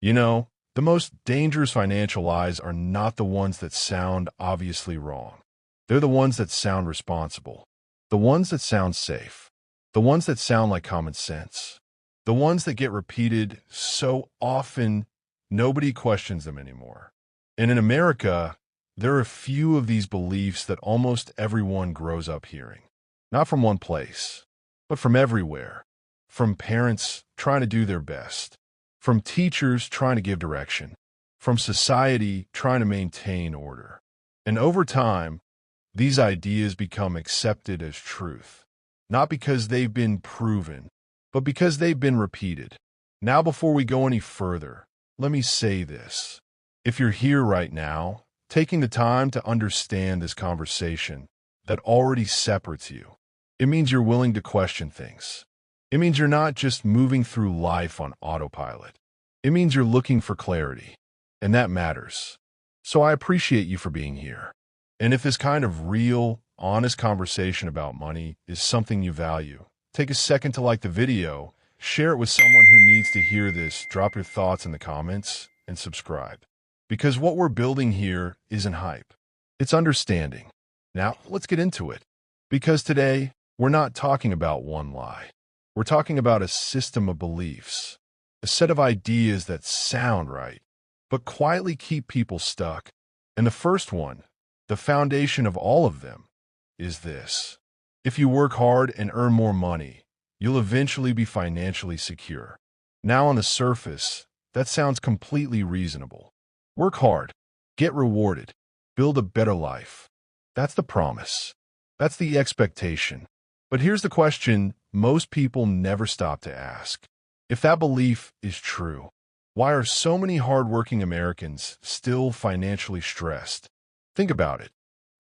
You know, the most dangerous financial lies are not the ones that sound obviously wrong. They're the ones that sound responsible, the ones that sound safe, the ones that sound like common sense, the ones that get repeated so often nobody questions them anymore. And in America, there are a few of these beliefs that almost everyone grows up hearing. Not from one place, but from everywhere. From parents trying to do their best, from teachers trying to give direction, from society trying to maintain order. And over time, these ideas become accepted as truth, not because they've been proven, but because they've been repeated. Now, before we go any further, let me say this. If you're here right now, taking the time to understand this conversation that already separates you, it means you're willing to question things. It means you're not just moving through life on autopilot. It means you're looking for clarity, and that matters. So I appreciate you for being here. And if this kind of real, honest conversation about money is something you value, take a second to like the video, share it with someone who needs to hear this, drop your thoughts in the comments, and subscribe. Because what we're building here isn't hype. It's understanding. Now, let's get into it. Because today, we're not talking about one lie. We're talking about a system of beliefs, a set of ideas that sound right, but quietly keep people stuck. And the first one, the foundation of all of them, is this. If you work hard and earn more money, you'll eventually be financially secure. Now, on the surface, that sounds completely reasonable. Work hard, get rewarded, build a better life. That's the promise. That's the expectation. But here's the question most people never stop to ask. If that belief is true, why are so many hardworking Americans still financially stressed? Think about it.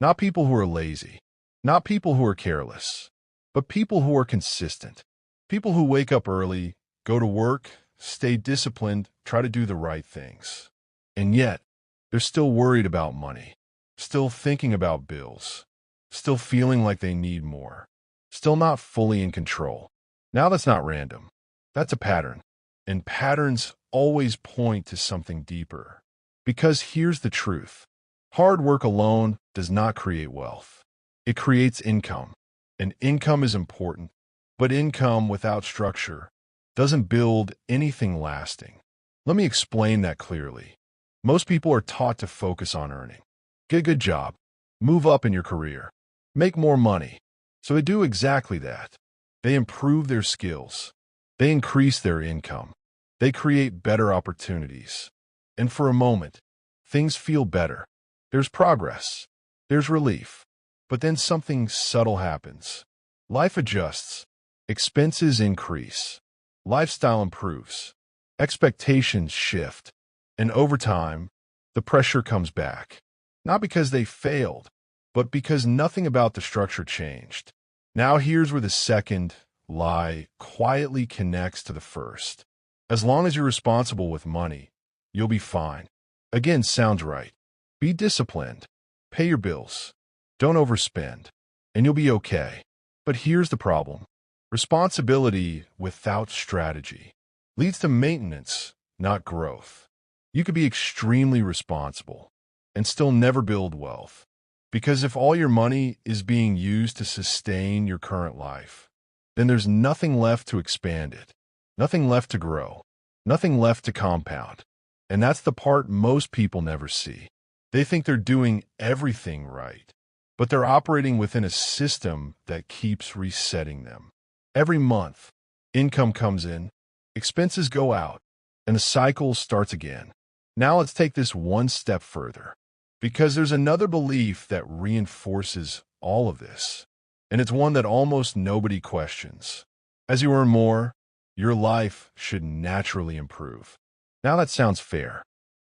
Not people who are lazy, not people who are careless, but people who are consistent. People who wake up early, go to work, stay disciplined, try to do the right things. And yet, they're still worried about money, still thinking about bills, still feeling like they need more, still not fully in control. Now that's not random. That's a pattern. And patterns always point to something deeper. Because here's the truth. Hard work alone does not create wealth. It creates income. And income is important. But income without structure doesn't build anything lasting. Let me explain that clearly. Most people are taught to focus on earning. Get a good job. Move up in your career. Make more money. So they do exactly that. They improve their skills. They increase their income. They create better opportunities. And for a moment, things feel better. There's progress. There's relief. But then something subtle happens. Life adjusts. Expenses increase. Lifestyle improves. Expectations shift. And over time, the pressure comes back. Not because they failed, but because nothing about the structure changed. Now here's where the second lie quietly connects to the first. As long as you're responsible with money, you'll be fine. Again, sounds right. Be disciplined. Pay your bills. Don't overspend. And you'll be okay. But here's the problem. Responsibility without strategy leads to maintenance, not growth. You could be extremely responsible and still never build wealth. Because if all your money is being used to sustain your current life, then there's nothing left to expand it, nothing left to grow, nothing left to compound. And that's the part most people never see. They think they're doing everything right, but they're operating within a system that keeps resetting them. Every month, income comes in, expenses go out, and the cycle starts again. Now let's take this one step further, because there's another belief that reinforces all of this, and it's one that almost nobody questions. As you earn more, your life should naturally improve. Now that sounds fair.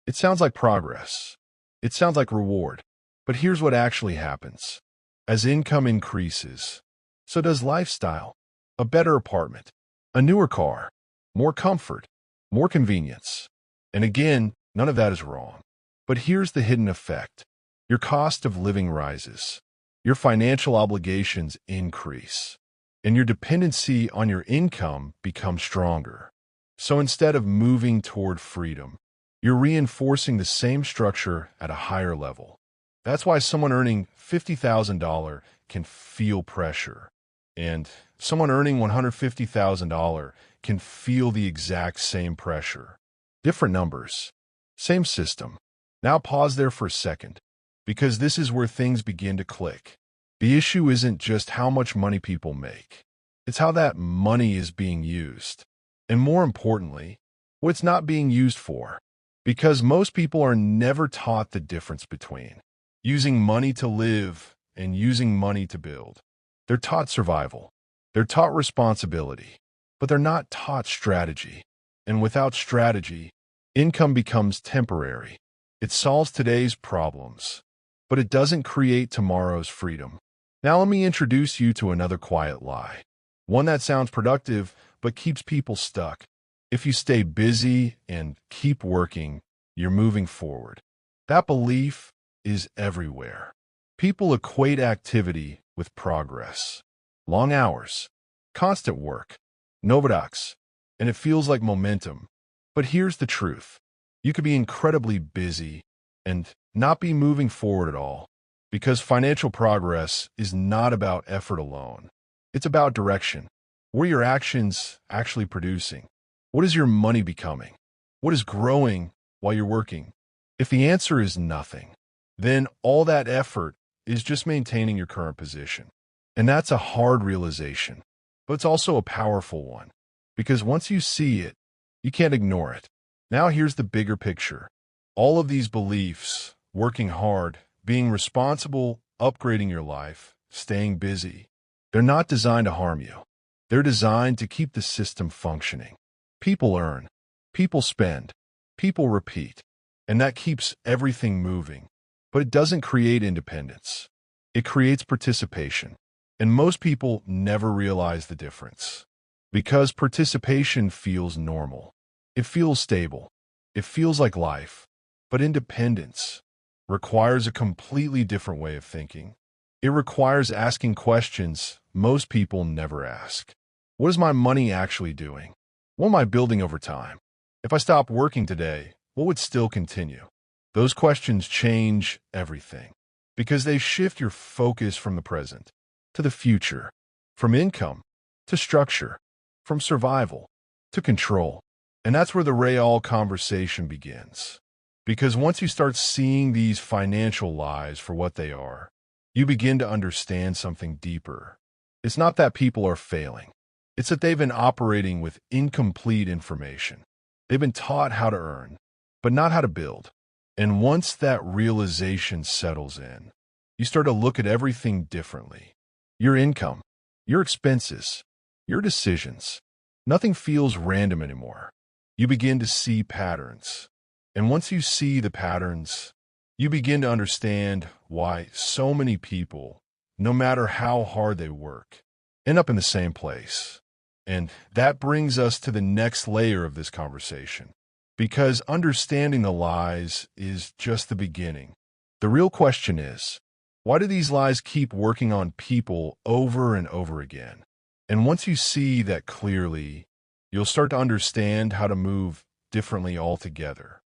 It sounds like progress. It sounds like reward. But here's what actually happens. As income increases, so does lifestyle. A better apartment, a newer car, more comfort, more convenience. And again, none of that is wrong. But here's the hidden effect. Your cost of living rises. Your financial obligations increase. And your dependency on your income becomes stronger. So instead of moving toward freedom, You're reinforcing the same structure at a higher level. That's why someone earning $50,000 can feel pressure, and someone earning $150,000 can feel the exact same pressure. Different numbers, same system. Now pause there for a second, because this is where things begin to click. The issue isn't just how much money people make. It's how that money is being used. And more importantly, what it's not being used for. Because most people are never taught the difference between using money to live and using money to build. They're taught survival. They're taught responsibility. But they're not taught strategy. And without strategy, income becomes temporary. It solves today's problems, but it doesn't create tomorrow's freedom. Now let me introduce you to another quiet lie. One that sounds productive, but keeps people stuck. If you stay busy and keep working, you're moving forward. That belief is everywhere. People equate activity with progress. Long hours, constant work, novadox, and it feels like momentum. But here's the truth. You could be incredibly busy and not be moving forward at all, because financial progress is not about effort alone. It's about direction. What are your actions actually producing? What is your money becoming? What is growing while you're working? If the answer is nothing, then all that effort is just maintaining your current position. And that's a hard realization, but it's also a powerful one, because once you see it, you can't ignore it. Now here's the bigger picture. All of these beliefs, working hard, being responsible, upgrading your life, staying busy, they're not designed to harm you. They're designed to keep the system functioning. People earn, people spend, people repeat, and that keeps everything moving. But it doesn't create independence. It creates participation. And most people never realize the difference. Because participation feels normal. It feels stable. It feels like life. But independence requires a completely different way of thinking. It requires asking questions most people never ask. What is my money actually doing? What am I building over time? If I stopped working today, what would still continue? Those questions change everything, because they shift your focus from the present to the future, from income to structure, from survival to control. And that's where the real conversation begins. Because once you start seeing these financial lies for what they are, you begin to understand something deeper. It's not that people are failing. It's that they've been operating with incomplete information. They've been taught how to earn, but not how to build. And once that realization settles in, you start to look at everything differently. Your income, your expenses, your decisions. Nothing feels random anymore. You begin to see patterns. And once you see the patterns, you begin to understand why so many people, no matter how hard they work, end up in the same place. And that brings us to the next layer of this conversation. Because understanding the lies is just the beginning. The real question is, why do these lies keep working on people over and over again? And once you see that clearly, you'll start to understand how to move differently altogether.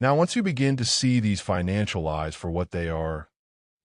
Now, once you begin to see these financial lies for what they are,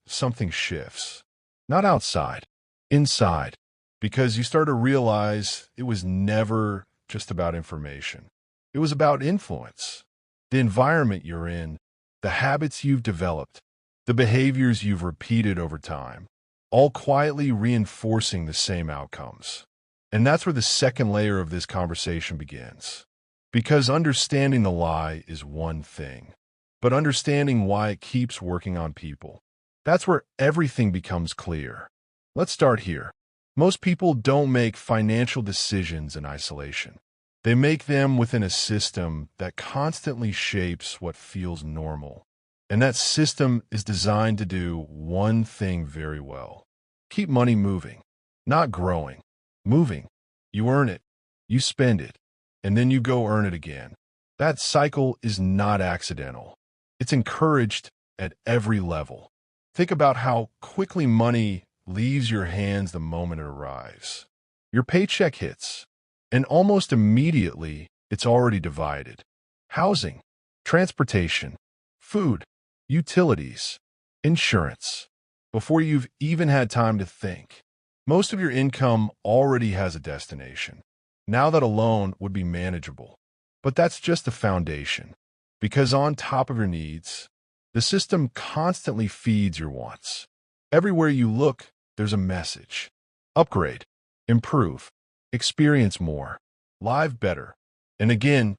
something shifts. Not outside, inside. Because you start to realize it was never just about information. It was about influence. The environment you're in, the habits you've developed, the behaviors you've repeated over time, all quietly reinforcing the same outcomes. And that's where the second layer of this conversation begins. Because understanding the lie is one thing, but understanding why it keeps working on people, that's where everything becomes clear. Let's start here. Most people don't make financial decisions in isolation. They make them within a system that constantly shapes what feels normal. And that system is designed to do one thing very well. Keep money moving, not growing. Moving. You earn it, you spend it, and then you go earn it again. That cycle is not accidental. It's encouraged at every level. Think about how quickly money leaves your hands the moment it arrives. Your paycheck hits, and almost immediately, it's already divided. Housing, transportation, food, utilities, insurance, before you've even had time to think. Most of your income already has a destination. Now that alone would be manageable. But that's just the foundation, because on top of your needs, the system constantly feeds your wants. Everywhere you look, there's a message. Upgrade, improve, experience more, live better. And again,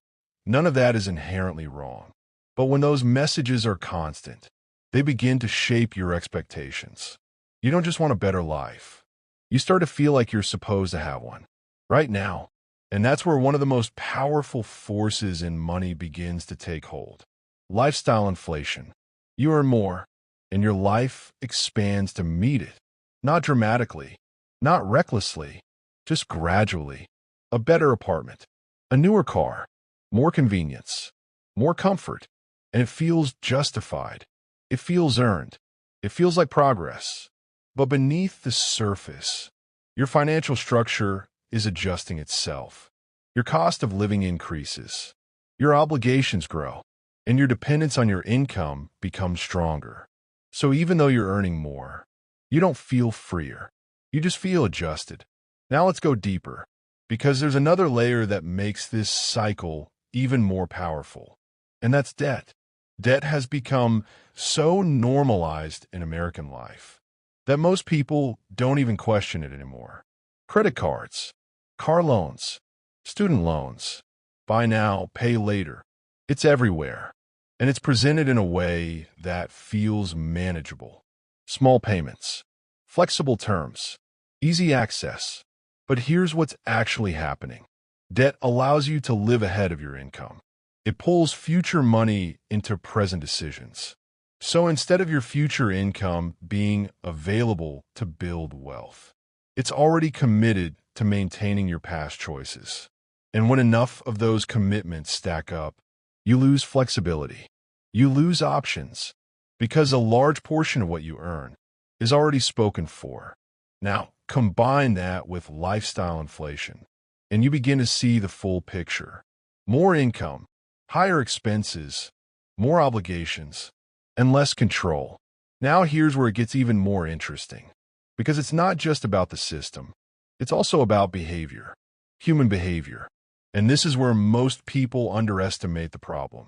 none of that is inherently wrong. But when those messages are constant, they begin to shape your expectations. You don't just want a better life. You start to feel like you're supposed to have one right now. And that's where one of the most powerful forces in money begins to take hold. Lifestyle inflation. You earn more, and your life expands to meet it. Not dramatically, not recklessly, just gradually. A better apartment, a newer car, more convenience, more comfort, and it feels justified. It feels earned. It feels like progress. But beneath the surface, your financial structure is adjusting itself. Your cost of living increases. Your obligations grow, and your dependence on your income becomes stronger. So even though you're earning more, you don't feel freer. You just feel adjusted. Now let's go deeper, because there's another layer that makes this cycle even more powerful, and that's debt. Debt has become so normalized in American life that most people don't even question it anymore. Credit cards, car loans, student loans, buy now, pay later. It's everywhere, and it's presented in a way that feels manageable. Small payments, flexible terms, easy access. But here's what's actually happening. Debt allows you to live ahead of your income. It pulls future money into present decisions. So instead of your future income being available to build wealth, it's already committed to maintaining your past choices. And when enough of those commitments stack up, you lose flexibility. You lose options, because a large portion of what you earn is already spoken for. Now, combine that with lifestyle inflation, and you begin to see the full picture. More income, higher expenses, more obligations, and less control. Now here's where it gets even more interesting, because it's not just about the system. It's also about behavior, human behavior. And this is where most people underestimate the problem,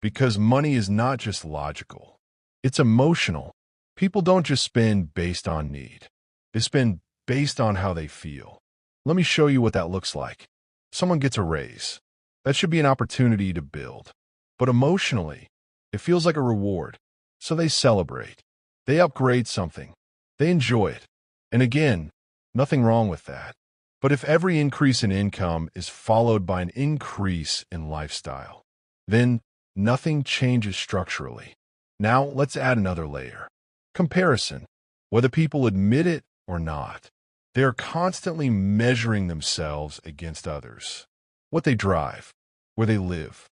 because money is not just logical. It's emotional. People don't just spend based on need. They spend based on how they feel. Let me show you what that looks like. Someone gets a raise. That should be an opportunity to build. But emotionally, it feels like a reward. So they celebrate. They upgrade something. They enjoy it. And again, nothing wrong with that. But if every increase in income is followed by an increase in lifestyle, then nothing changes structurally. Now let's add another layer. Comparison. Whether people admit it or not, they are constantly measuring themselves against others. What they drive, where they live,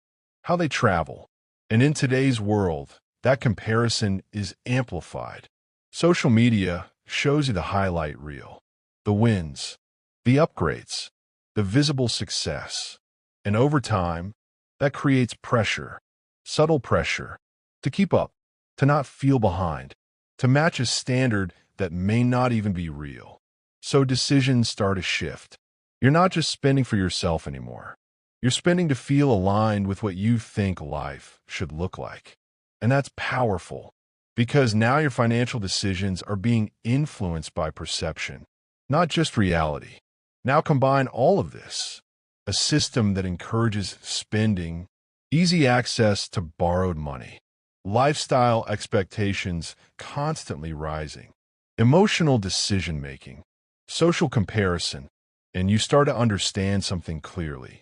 how they travel. And in today's world, that comparison is amplified. Social media shows you the highlight reel, the wins, the upgrades, the visible success. And over time, that creates pressure, subtle pressure, to keep up, to not feel behind, to match a standard that may not even be real. So decisions start to shift. You're not just spending for yourself anymore. You're spending to feel aligned with what you think life should look like. And that's powerful, because now your financial decisions are being influenced by perception, not just reality. Now combine all of this, a system that encourages spending, easy access to borrowed money, lifestyle expectations constantly rising, emotional decision-making, social comparison, and you start to understand something clearly.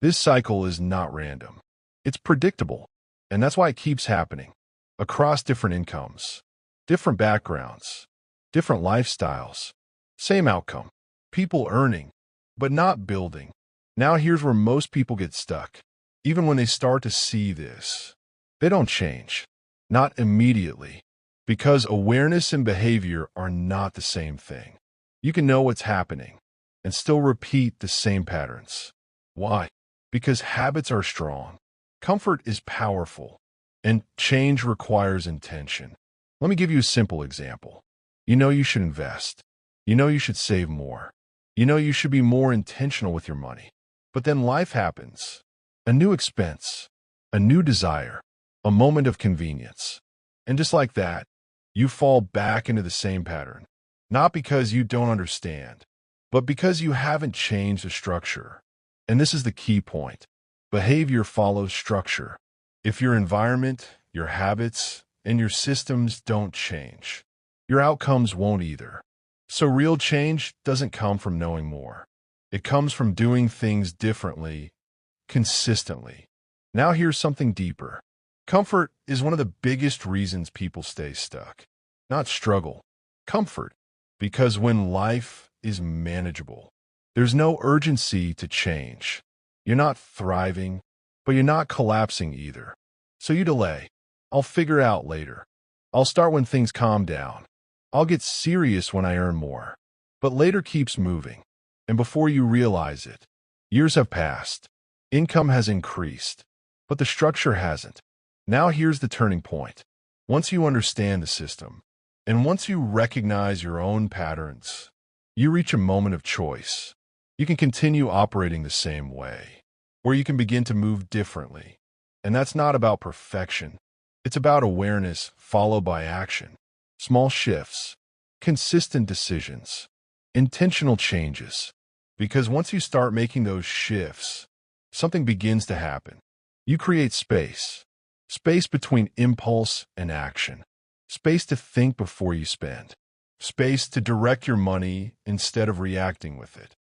This cycle is not random. It's predictable, and that's why it keeps happening. Across different incomes, different backgrounds, different lifestyles, same outcome. People earning, but not building. Now here's where most people get stuck. Even when they start to see this, they don't change. Not immediately. Because awareness and behavior are not the same thing. You can know what's happening and still repeat the same patterns. Why? Because habits are strong. Comfort is powerful, and change requires intention. Let me give you a simple example. You know you should invest. You know you should save more. You know you should be more intentional with your money. But then life happens. A new expense, a new desire, a moment of convenience. And just like that, you fall back into the same pattern. Not because you don't understand, but because you haven't changed the structure. And this is the key point. Behavior follows structure. If your environment, your habits, and your systems don't change, your outcomes won't either. So real change doesn't come from knowing more. It comes from doing things differently, consistently. Now here's something deeper. Comfort is one of the biggest reasons people stay stuck. Not struggle, comfort. Because when life is manageable, there's no urgency to change. You're not thriving, but you're not collapsing either. So you delay. I'll figure it out later. I'll start when things calm down. I'll get serious when I earn more. But later keeps moving. And before you realize it, years have passed. Income has increased, but the structure hasn't. Now here's the turning point. Once you understand the system, and once you recognize your own patterns, you reach a moment of choice. You can continue operating the same way, or you can begin to move differently. And that's not about perfection. It's about awareness followed by action. Small shifts, consistent decisions, intentional changes. Because once you start making those shifts, something begins to happen. You create space. Space between impulse and action. Space to think before you spend. Space to direct your money instead of reacting with it.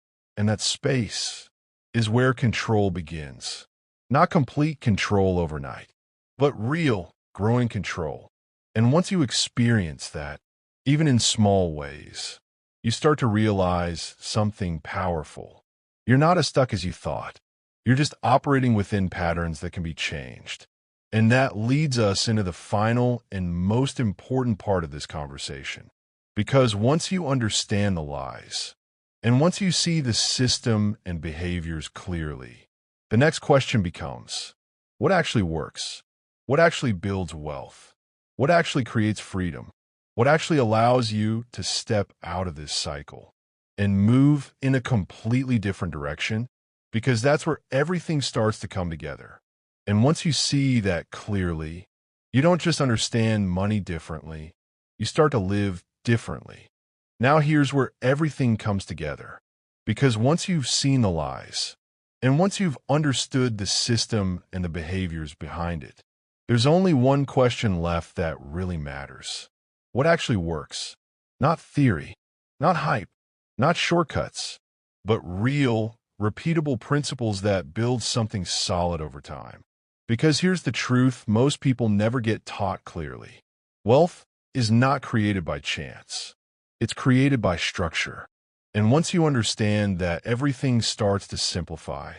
And that space is where control begins. Not complete control overnight, but real, growing control. And once you experience that, even in small ways, you start to realize something powerful. You're not as stuck as you thought. You're just operating within patterns that can be changed. And that leads us into the final and most important part of this conversation. Because once you understand the lies, and once you see the system and behaviors clearly, the next question becomes, what actually works? What actually builds wealth? What actually creates freedom? What actually allows you to step out of this cycle and move in a completely different direction? Because that's where everything starts to come together. And once you see that clearly, you don't just understand money differently, you start to live differently. Now here's where everything comes together. Because once you've seen the lies, and once you've understood the system and the behaviors behind it, there's only one question left that really matters. What actually works? Not theory, not hype, not shortcuts, but real, repeatable principles that build something solid over time. Because here's the truth most people never get taught clearly. Wealth is not created by chance. It's created by structure. And once you understand that, everything starts to simplify.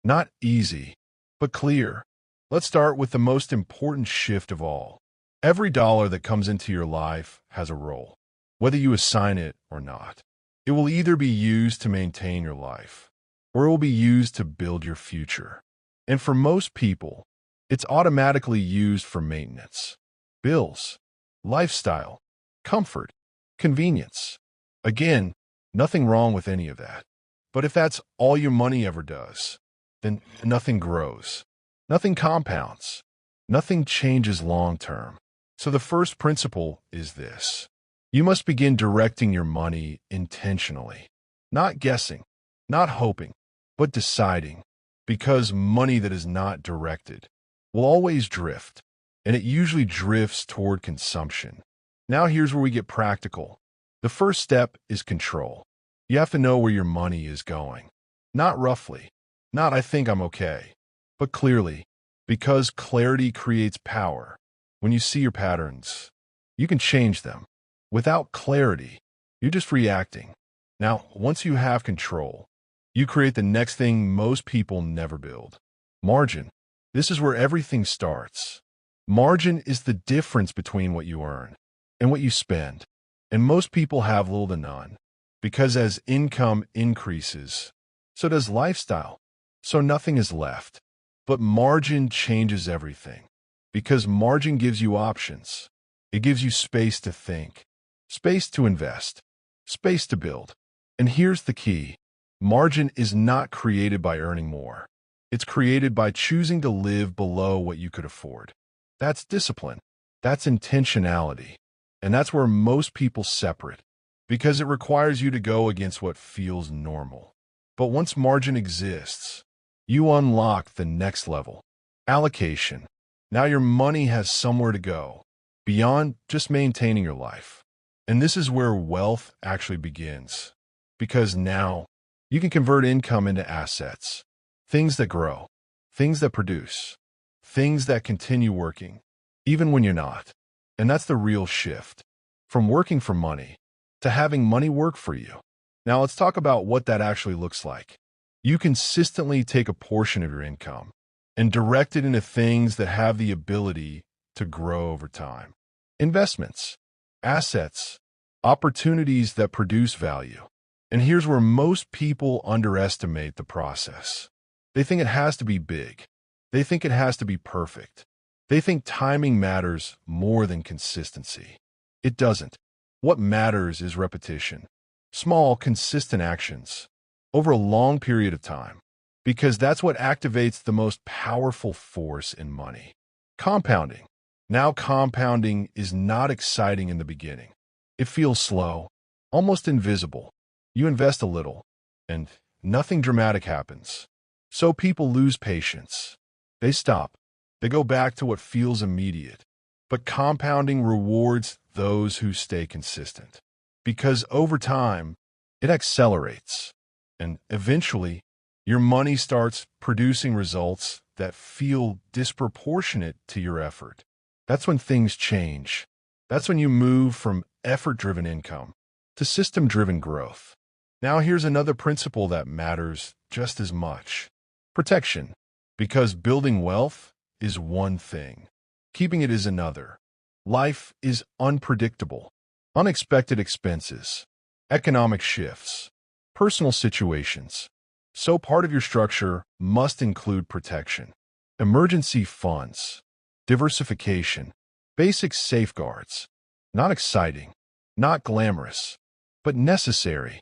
Not easy, but clear. Let's start with the most important shift of all. Every dollar that comes into your life has a role. Whether you assign it or not, it will either be used to maintain your life, or it will be used to build your future. And for most people, it's automatically used for maintenance, bills, lifestyle, comfort, convenience. Again, nothing wrong with any of that. But if that's all your money ever does, then nothing grows, nothing compounds, nothing changes long term. So the first principle is this. You must begin directing your money intentionally, not guessing, not hoping, but deciding. Because money that is not directed will always drift, and it usually drifts toward consumption. Now here's where we get practical. The first step is control. You have to know where your money is going. Not roughly, not I think I'm okay, but clearly, because clarity creates power. When you see your patterns, you can change them. Without clarity, you're just reacting. Now, once you have control, you create the next thing most people never build. Margin. This is where everything starts. Margin is the difference between what you earn and what you spend. And most people have little to none. Because as income increases, so does lifestyle. So nothing is left. But margin changes everything, because margin gives you options. It gives you space to think, space to invest, space to build. And here's the key. Margin is not created by earning more. It's created by choosing to live below what you could afford. That's discipline. That's intentionality. And that's where most people separate, because it requires you to go against what feels normal. But once margin exists, you unlock the next level. Allocation. Now your money has somewhere to go, beyond just maintaining your life. And this is where wealth actually begins. Because now, you can convert income into assets. Things that grow. Things that produce. Things that continue working, even when you're not. And that's the real shift. From working for money, to having money work for you. Now let's talk about what that actually looks like. You consistently take a portion of your income and direct it into things that have the ability to grow over time. Investments, assets, opportunities that produce value. And here's where most people underestimate the process. They think it has to be big. They think it has to be perfect. They think timing matters more than consistency. It doesn't. What matters is repetition. Small, consistent actions over a long period of time, because that's what activates the most powerful force in money. Compounding. Now, compounding is not exciting in the beginning. It feels slow, almost invisible. You invest a little, and nothing dramatic happens. So people lose patience. They stop. They go back to what feels immediate. But compounding rewards those who stay consistent, because over time, it accelerates. And eventually, your money starts producing results that feel disproportionate to your effort. That's when things change. That's when you move from effort-driven income to system-driven growth. Now here's another principle that matters just as much. Protection. Because building wealth is one thing. Keeping it is another. Life is unpredictable. Unexpected expenses, economic shifts, personal situations. So part of your structure must include protection, emergency funds, diversification, basic safeguards. Not exciting, not glamorous, but necessary.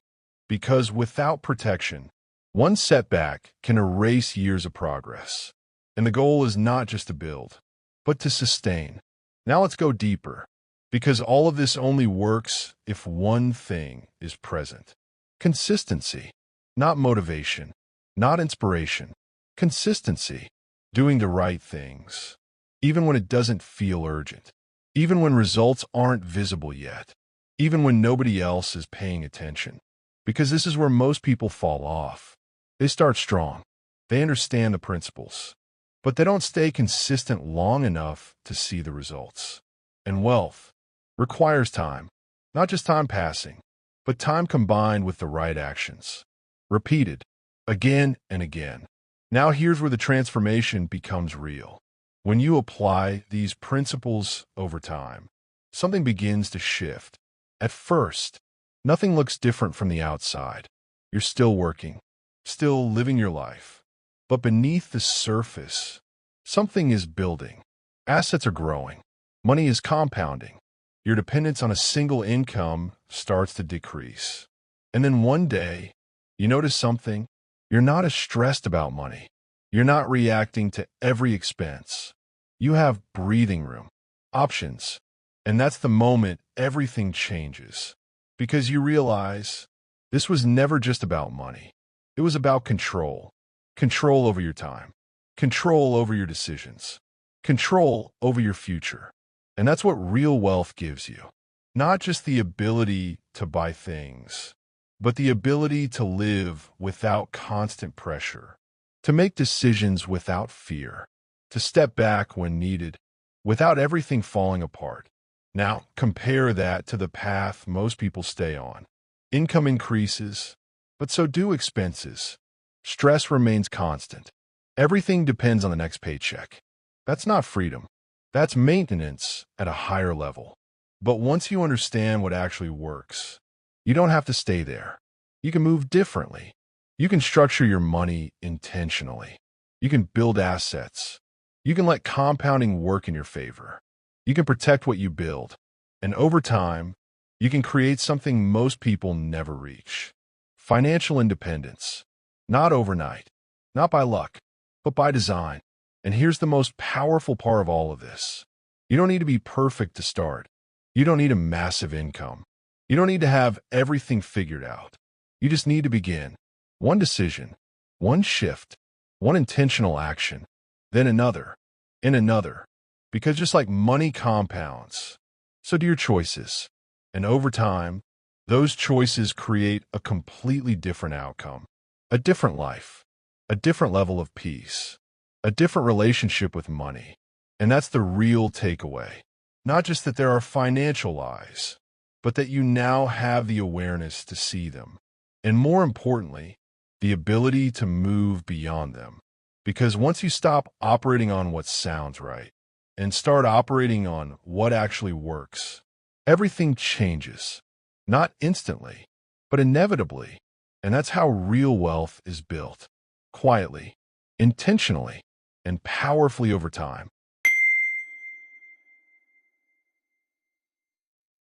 Because without protection, one setback can erase years of progress. And the goal is not just to build, but to sustain. Now let's go deeper, because all of this only works if one thing is present. Consistency, not motivation, not inspiration. Consistency, doing the right things, even when it doesn't feel urgent, even when results aren't visible yet, even when nobody else is paying attention. Because this is where most people fall off. They start strong. They understand the principles, but they don't stay consistent long enough to see the results. And wealth requires time, not just time passing, but time combined with the right actions, repeated again and again. Now here's where the transformation becomes real. When you apply these principles over time, something begins to shift. At first, nothing looks different from the outside. You're still working, still living your life. But beneath the surface, something is building. Assets are growing. Money is compounding. Your dependence on a single income starts to decrease. And then one day, you notice something. You're not as stressed about money. You're not reacting to every expense. You have breathing room, options. And that's the moment everything changes. Because you realize this was never just about money. It was about control. Control over your time. Control over your decisions. Control over your future. And that's what real wealth gives you. Not just the ability to buy things, but the ability to live without constant pressure, to make decisions without fear, to step back when needed, without everything falling apart. Now, compare that to the path most people stay on. Income increases, but so do expenses. Stress remains constant. Everything depends on the next paycheck. That's not freedom. That's maintenance at a higher level. But once you understand what actually works, you don't have to stay there. You can move differently. You can structure your money intentionally. You can build assets. You can let compounding work in your favor. You can protect what you build. And over time, you can create something most people never reach. Financial independence. Not overnight, not by luck, but by design. And here's the most powerful part of all of this. You don't need to be perfect to start. You don't need a massive income. You don't need to have everything figured out. You just need to begin. One decision, one shift, one intentional action, then another, and another. Because just like money compounds, so do your choices. And over time, those choices create a completely different outcome, a different life, a different level of peace, a different relationship with money. And that's the real takeaway. Not just that there are financial lies, but that you now have the awareness to see them. And more importantly, the ability to move beyond them. Because once you stop operating on what sounds right and start operating on what actually works, everything changes. Not instantly, but inevitably. And that's how real wealth is built. Quietly, intentionally, and powerfully over time.